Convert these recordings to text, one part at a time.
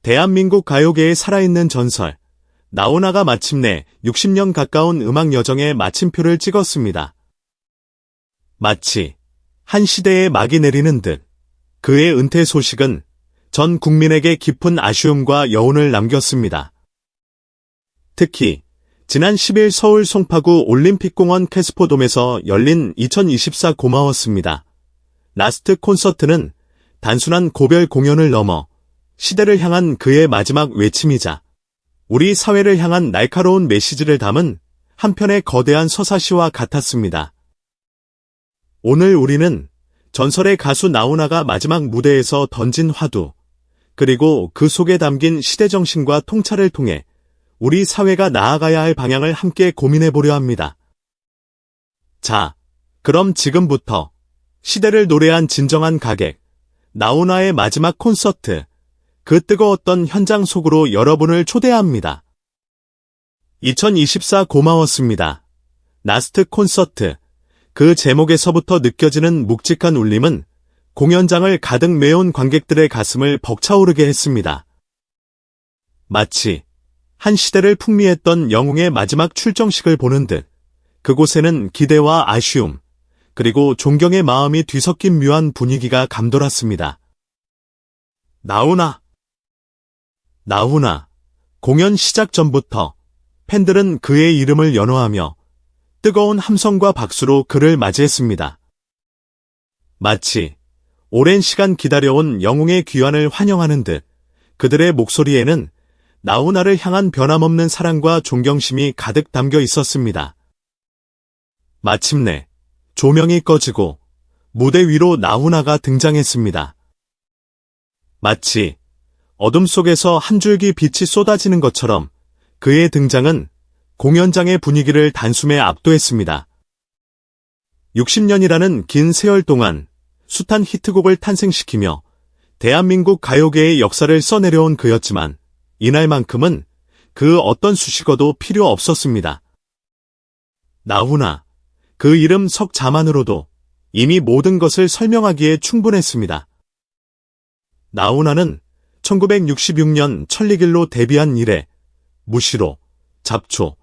대한민국 가요계의 살아있는 전설, 나훈아가 마침내 60년 가까운 음악 여정에 마침표를 찍었습니다. 마치 한 시대의 막이 내리는 듯 그의 은퇴 소식은 전 국민에게 깊은 아쉬움과 여운을 남겼습니다. 특히 지난 10일 서울 송파구 올림픽공원 캐스포돔에서 열린 2024 고마웠습니다. 라스트 콘서트는 단순한 고별 공연을 넘어 시대를 향한 그의 마지막 외침이자 우리 사회를 향한 날카로운 메시지를 담은 한편의 거대한 서사시와 같았습니다. 오늘 우리는 전설의 가수 나훈아가 마지막 무대에서 던진 화두, 그리고 그 속에 담긴 시대정신과 통찰을 통해 우리 사회가 나아가야 할 방향을 함께 고민해보려 합니다. 자, 그럼 지금부터 시대를 노래한 진정한 가객, 나훈아의 마지막 콘서트, 그 뜨거웠던 현장 속으로 여러분을 초대합니다. 2024 고마웠습니다. 라스트 콘서트, 그 제목에서부터 느껴지는 묵직한 울림은 공연장을 가득 메운 관객들의 가슴을 벅차오르게 했습니다. 마치 한 시대를 풍미했던 영웅의 마지막 출정식을 보는 듯 그곳에는 기대와 아쉬움, 그리고 존경의 마음이 뒤섞인 묘한 분위기가 감돌았습니다. 나훈아. 공연 시작 전부터 팬들은 그의 이름을 연호하며 뜨거운 함성과 박수로 그를 맞이했습니다. 마치 오랜 시간 기다려온 영웅의 귀환을 환영하는 듯 그들의 목소리에는 나훈아를 향한 변함없는 사랑과 존경심이 가득 담겨 있었습니다. 마침내 조명이 꺼지고 무대 위로 나훈아가 등장했습니다. 마치 어둠 속에서 한 줄기 빛이 쏟아지는 것처럼 그의 등장은 공연장의 분위기를 단숨에 압도했습니다. 60년이라는 긴 세월 동안 숱한 히트곡을 탄생시키며 대한민국 가요계의 역사를 써내려온 그였지만 이날만큼은 그 어떤 수식어도 필요 없었습니다. 나훈아, 그 이름 석 자만으로도 이미 모든 것을 설명하기에 충분했습니다. 나훈아는 1966년 천리길로 데뷔한 이래 무시로, 잡초,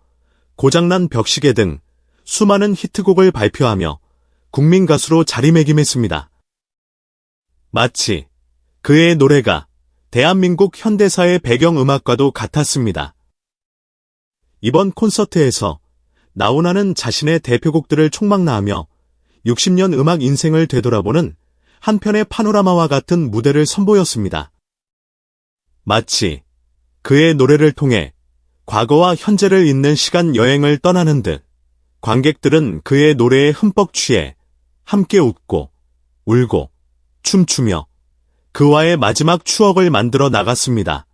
고장난 벽시계 등 수많은 히트곡을 발표하며 국민 가수로 자리매김했습니다. 마치 그의 노래가 대한민국 현대사의 배경음악과도 같았습니다. 이번 콘서트에서 나훈아는 자신의 대표곡들을 총망라하며 60년 음악 인생을 되돌아보는 한편의 파노라마와 같은 무대를 선보였습니다. 마치 그의 노래를 통해 과거와 현재를 잇는 시간 여행을 떠나는 듯 관객들은 그의 노래에 흠뻑 취해 함께 웃고 울고 춤추며 그와의 마지막 추억을 만들어 나갔습니다.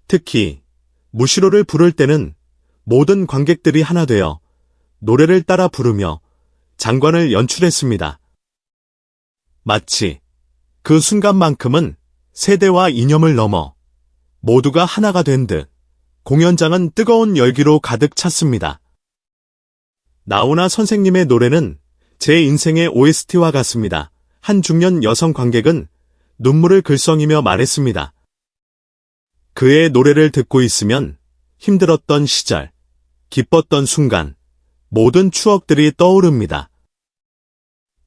특히 무시로를 부를 때는 모든 관객들이 하나 되어 노래를 따라 부르며 장관을 연출했습니다. 마치 그 순간만큼은 세대와 이념을 넘어 모두가 하나가 된 듯 공연장은 뜨거운 열기로 가득 찼습니다. 나훈아 선생님의 노래는 제 인생의 OST와 같습니다. 한 중년 여성 관객은 눈물을 글썽이며 말했습니다. 그의 노래를 듣고 있으면 힘들었던 시절, 기뻤던 순간, 모든 추억들이 떠오릅니다.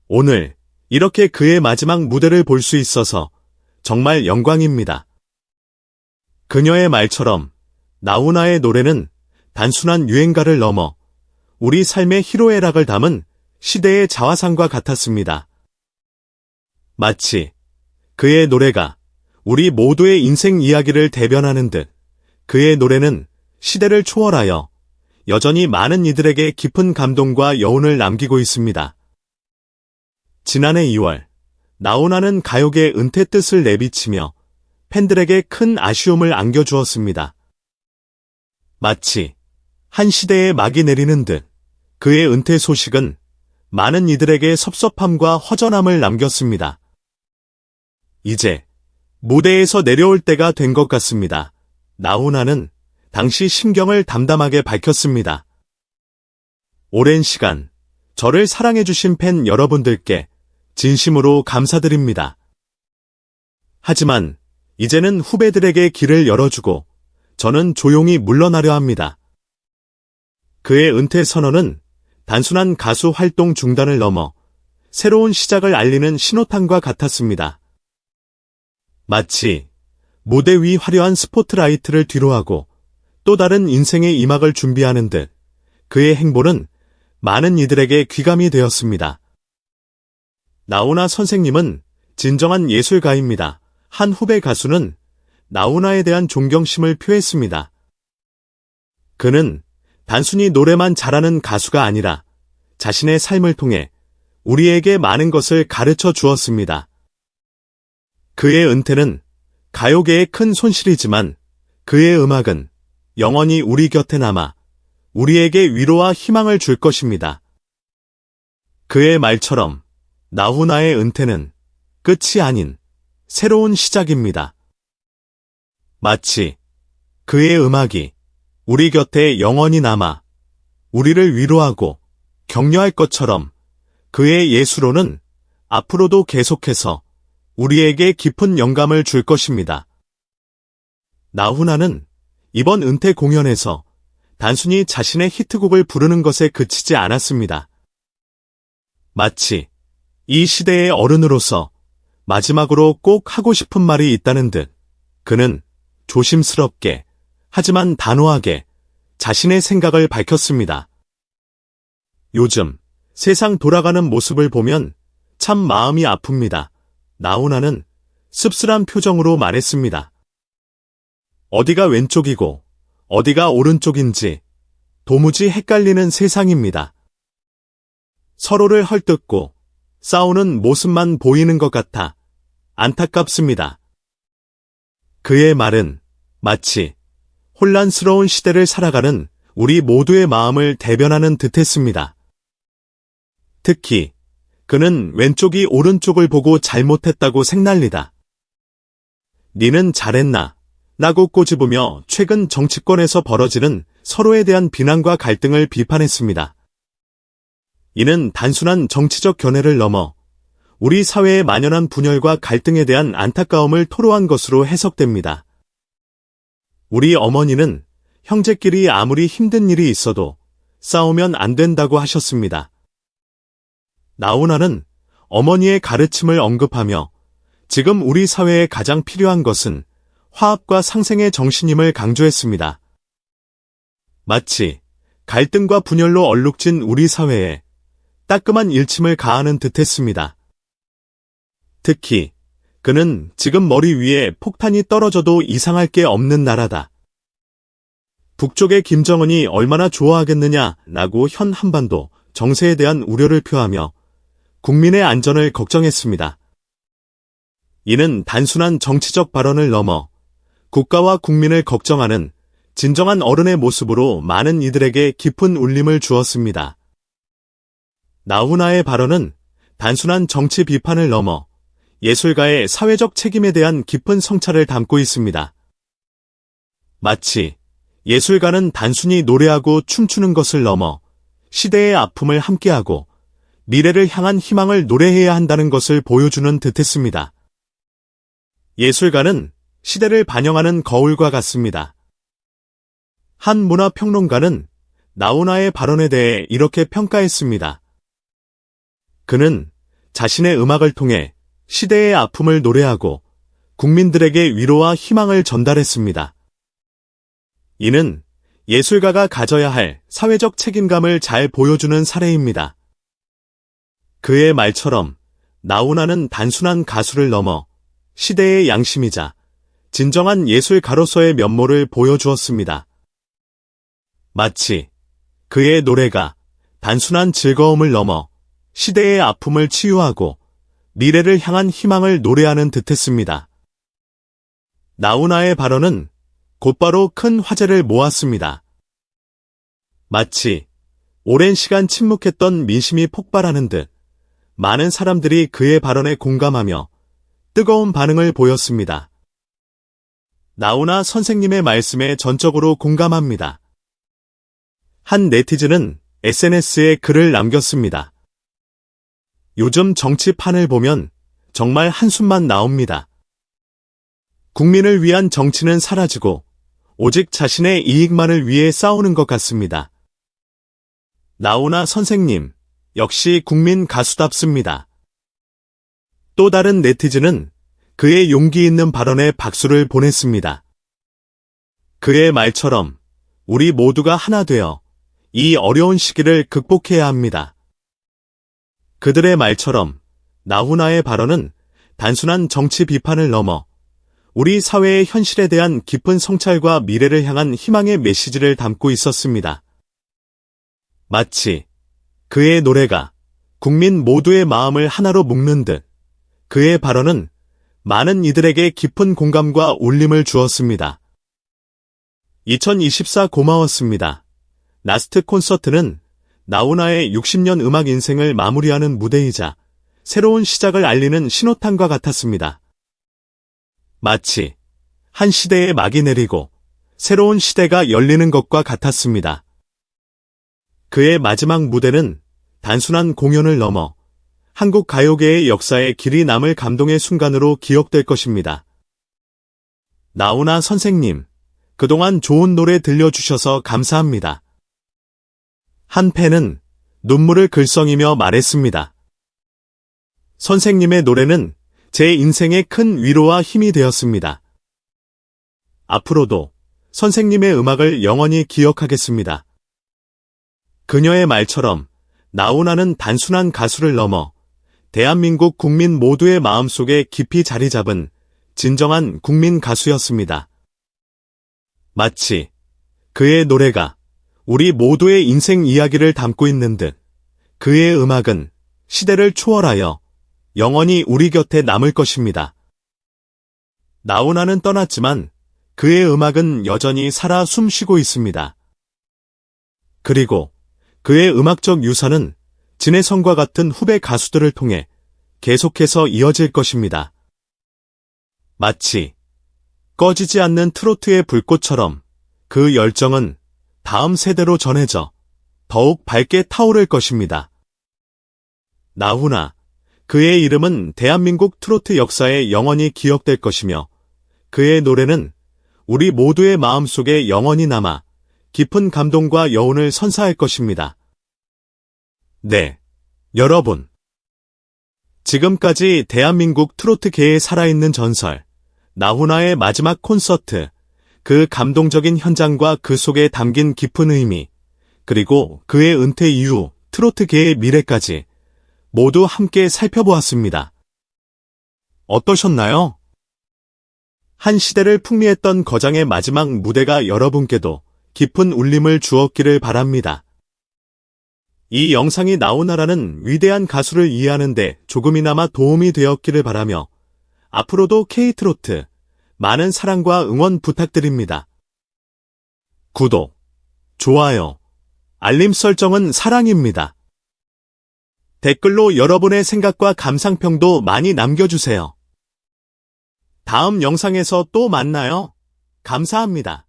오늘 이렇게 그의 마지막 무대를 볼 수 있어서 정말 영광입니다. 그녀의 말처럼 나훈아의 노래는 단순한 유행가를 넘어 우리 삶의 희로애락을 담은 시대의 자화상과 같았습니다. 마치 그의 노래가 우리 모두의 인생 이야기를 대변하는 듯 그의 노래는 시대를 초월하여 여전히 많은 이들에게 깊은 감동과 여운을 남기고 있습니다. 지난해 2월, 나훈아는 가요계 은퇴 뜻을 내비치며 팬들에게 큰 아쉬움을 안겨주었습니다. 마치 한 시대의 막이 내리는 듯 그의 은퇴 소식은 많은 이들에게 섭섭함과 허전함을 남겼습니다. 이제 무대에서 내려올 때가 된 것 같습니다. 나훈아는 당시 심경을 담담하게 밝혔습니다. 오랜 시간 저를 사랑해주신 팬 여러분들께 진심으로 감사드립니다. 하지만 이제는 후배들에게 길을 열어주고 저는 조용히 물러나려 합니다. 그의 은퇴 선언은 단순한 가수 활동 중단을 넘어 새로운 시작을 알리는 신호탄과 같았습니다. 마치 무대 위 화려한 스포트라이트를 뒤로하고 또 다른 인생의 이막을 준비하는 듯 그의 행보는 많은 이들에게 귀감이 되었습니다. 나훈아 선생님은 진정한 예술가입니다. 한 후배 가수는 나훈아에 대한 존경심을 표했습니다. 그는 단순히 노래만 잘하는 가수가 아니라 자신의 삶을 통해 우리에게 많은 것을 가르쳐 주었습니다. 그의 은퇴는 가요계의 큰 손실이지만 그의 음악은 영원히 우리 곁에 남아 우리에게 위로와 희망을 줄 것입니다. 그의 말처럼 나훈아의 은퇴는 끝이 아닌 새로운 시작입니다. 마치 그의 음악이 우리 곁에 영원히 남아 우리를 위로하고 격려할 것처럼 그의 예술로는 앞으로도 계속해서 우리에게 깊은 영감을 줄 것입니다. 나훈아는 이번 은퇴 공연에서 단순히 자신의 히트곡을 부르는 것에 그치지 않았습니다. 마치 이 시대의 어른으로서 마지막으로 꼭 하고 싶은 말이 있다는 듯 그는 조심스럽게 하지만 단호하게 자신의 생각을 밝혔습니다. 요즘 세상 돌아가는 모습을 보면 참 마음이 아픕니다. 나훈아는 씁쓸한 표정으로 말했습니다. 어디가 왼쪽이고 어디가 오른쪽인지 도무지 헷갈리는 세상입니다. 서로를 헐뜯고 싸우는 모습만 보이는 것 같아 안타깝습니다. 그의 말은 마치 혼란스러운 시대를 살아가는 우리 모두의 마음을 대변하는 듯했습니다. 특히 그는 왼쪽이 오른쪽을 보고 잘못했다고 색난리다. 니는 잘했나? 라고 꼬집으며 최근 정치권에서 벌어지는 서로에 대한 비난과 갈등을 비판했습니다. 이는 단순한 정치적 견해를 넘어 우리 사회에 만연한 분열과 갈등에 대한 안타까움을 토로한 것으로 해석됩니다. 우리 어머니는 형제끼리 아무리 힘든 일이 있어도 싸우면 안 된다고 하셨습니다. 나훈아는 어머니의 가르침을 언급하며 지금 우리 사회에 가장 필요한 것은 화합과 상생의 정신임을 강조했습니다. 마치 갈등과 분열로 얼룩진 우리 사회에 따끔한 일침을 가하는 듯했습니다. 특히 그는 지금 머리 위에 폭탄이 떨어져도 이상할 게 없는 나라다. 북쪽의 김정은이 얼마나 좋아하겠느냐라고 현 한반도 정세에 대한 우려를 표하며 국민의 안전을 걱정했습니다. 이는 단순한 정치적 발언을 넘어 국가와 국민을 걱정하는 진정한 어른의 모습으로 많은 이들에게 깊은 울림을 주었습니다. 나훈아의 발언은 단순한 정치 비판을 넘어 예술가의 사회적 책임에 대한 깊은 성찰을 담고 있습니다. 마치 예술가는 단순히 노래하고 춤추는 것을 넘어 시대의 아픔을 함께하고 미래를 향한 희망을 노래해야 한다는 것을 보여주는 듯했습니다. 예술가는 시대를 반영하는 거울과 같습니다. 한 문화평론가는 나훈아의 발언에 대해 이렇게 평가했습니다. 그는 자신의 음악을 통해 시대의 아픔을 노래하고 국민들에게 위로와 희망을 전달했습니다. 이는 예술가가 가져야 할 사회적 책임감을 잘 보여주는 사례입니다. 그의 말처럼 나훈아는 단순한 가수를 넘어 시대의 양심이자 진정한 예술가로서의 면모를 보여주었습니다. 마치 그의 노래가 단순한 즐거움을 넘어 시대의 아픔을 치유하고 미래를 향한 희망을 노래하는 듯했습니다. 나훈아의 발언은 곧바로 큰 화제를 모았습니다. 마치 오랜 시간 침묵했던 민심이 폭발하는 듯 많은 사람들이 그의 발언에 공감하며 뜨거운 반응을 보였습니다. 나훈아 선생님의 말씀에 전적으로 공감합니다. 한 네티즌은 SNS에 글을 남겼습니다. 요즘 정치판을 보면 정말 한숨만 나옵니다. 국민을 위한 정치는 사라지고 오직 자신의 이익만을 위해 싸우는 것 같습니다. 나훈아 선생님, 역시 국민 가수답습니다. 또 다른 네티즌은 그의 용기 있는 발언에 박수를 보냈습니다. 그의 말처럼 우리 모두가 하나 되어 이 어려운 시기를 극복해야 합니다. 그들의 말처럼 나훈아의 발언은 단순한 정치 비판을 넘어 우리 사회의 현실에 대한 깊은 성찰과 미래를 향한 희망의 메시지를 담고 있었습니다. 마치 그의 노래가 국민 모두의 마음을 하나로 묶는 듯 그의 발언은 많은 이들에게 깊은 공감과 울림을 주었습니다. 2024 고마웠습니다. 라스트 콘서트는 나훈아의 60년 음악 인생을 마무리하는 무대이자 새로운 시작을 알리는 신호탄과 같았습니다. 마치 한 시대의 막이 내리고 새로운 시대가 열리는 것과 같았습니다. 그의 마지막 무대는 단순한 공연을 넘어 한국 가요계의 역사에 길이 남을 감동의 순간으로 기억될 것입니다. 나훈아 선생님, 그동안 좋은 노래 들려주셔서 감사합니다. 한 팬은 눈물을 글썽이며 말했습니다. 선생님의 노래는 제 인생의 큰 위로와 힘이 되었습니다. 앞으로도 선생님의 음악을 영원히 기억하겠습니다. 그녀의 말처럼 나훈아는 단순한 가수를 넘어 대한민국 국민 모두의 마음속에 깊이 자리 잡은 진정한 국민 가수였습니다. 마치 그의 노래가 우리 모두의 인생 이야기를 담고 있는 듯 그의 음악은 시대를 초월하여 영원히 우리 곁에 남을 것입니다. 나훈아는 떠났지만 그의 음악은 여전히 살아 숨쉬고 있습니다. 그리고 그의 음악적 유산은 진해성과 같은 후배 가수들을 통해 계속해서 이어질 것입니다. 마치 꺼지지 않는 트로트의 불꽃처럼 그 열정은 다음 세대로 전해져 더욱 밝게 타오를 것입니다. 나훈아, 그의 이름은 대한민국 트로트 역사에 영원히 기억될 것이며 그의 노래는 우리 모두의 마음속에 영원히 남아 깊은 감동과 여운을 선사할 것입니다. 네, 여러분. 지금까지 대한민국 트로트계에 살아있는 전설, 나훈아의 마지막 콘서트, 그 감동적인 현장과 그 속에 담긴 깊은 의미, 그리고 그의 은퇴 이후 트로트계의 미래까지 모두 함께 살펴보았습니다. 어떠셨나요? 한 시대를 풍미했던 거장의 마지막 무대가 여러분께도 깊은 울림을 주었기를 바랍니다. 이 영상이 나훈아라는 위대한 가수를 이해하는 데 조금이나마 도움이 되었기를 바라며 앞으로도 K트로트 많은 사랑과 응원 부탁드립니다. 구독, 좋아요, 알림 설정은 사랑입니다. 댓글로 여러분의 생각과 감상평도 많이 남겨주세요. 다음 영상에서 또 만나요. 감사합니다.